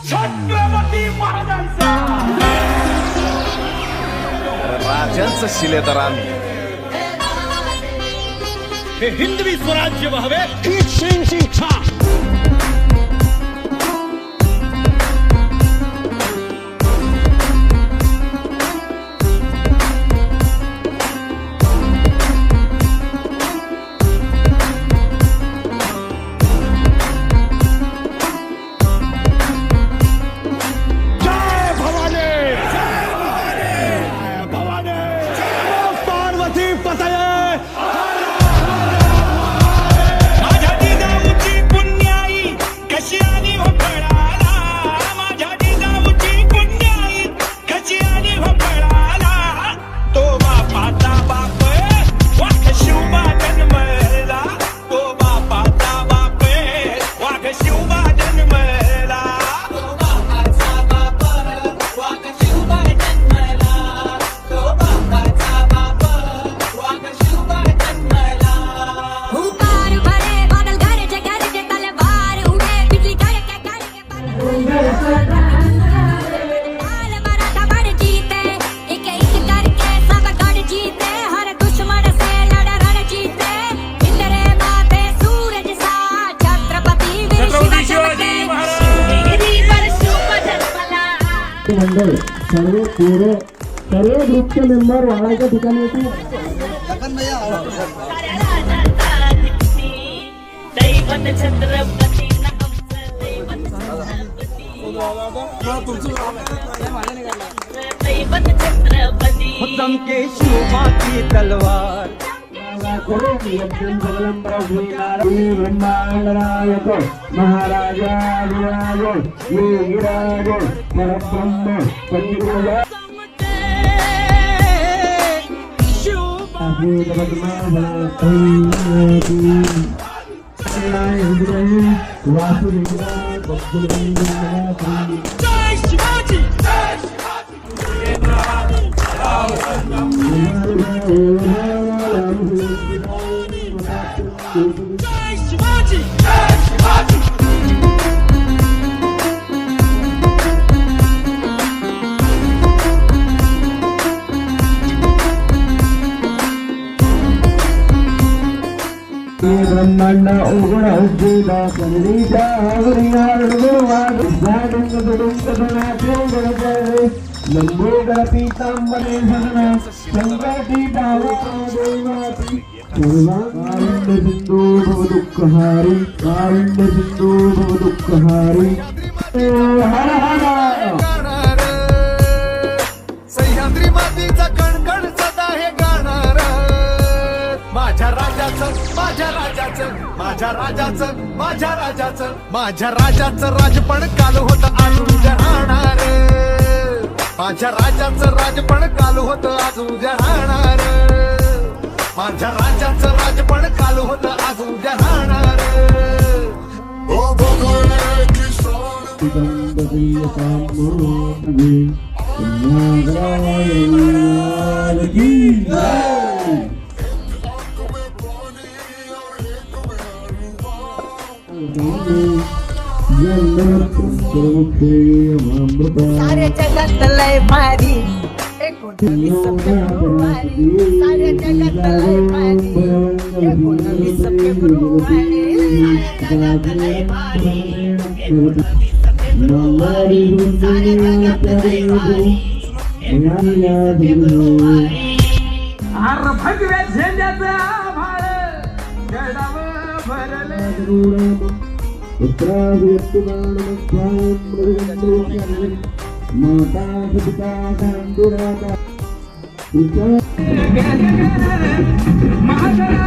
छत्रपती महाराजांचा. राजांचं शिलेदार आम्ही. हे हिंदवी स्वराज्य व्हावे मंडळ सर्व पोरं सर्व ग्रुपचे मेंबर वाढायच्या ठिकाणी होती. चमके शिवमाची तलवार महाराजा योगीराज परब्रह्म ब्रह्मांड उघड उद्योगा करणीच्या लंबोदर पीतांबरे सदना संकटी भावा देवाती कारुण्य सिंधू भव दुःखहारी कारुण्य सिंधू भव दुःखहारी हर हर सह्याद्री मातीचा कणकण सदा हे गाणार. माझ्या राजाचं माझ्या राजाचं माझ्या राजाचं माझ्या राजाचं माझ्या राजाचं राजपण काल होत आज उद्या राहणार. माझ्या राजाचं राजपण काल होत आज उद्या राहणार. माझ्या राजाचं राजपण काल होत आज उद्या राहणार. साऱ्या जगात लय भारी एकोणवीस फेब्रुवारी. साऱ्या जगात लय भारी एकोणवीस फेब्रुवारी. साऱ्या जगात लय भारी एकोणवीस फेब्रुवारी. साऱ्या जगात लय भारी एकोणवीस फेब्रुवारी. हर भगव्या झेंड्याचा आभाळ गडावर भरले. माता पिता पांडुराका महाराज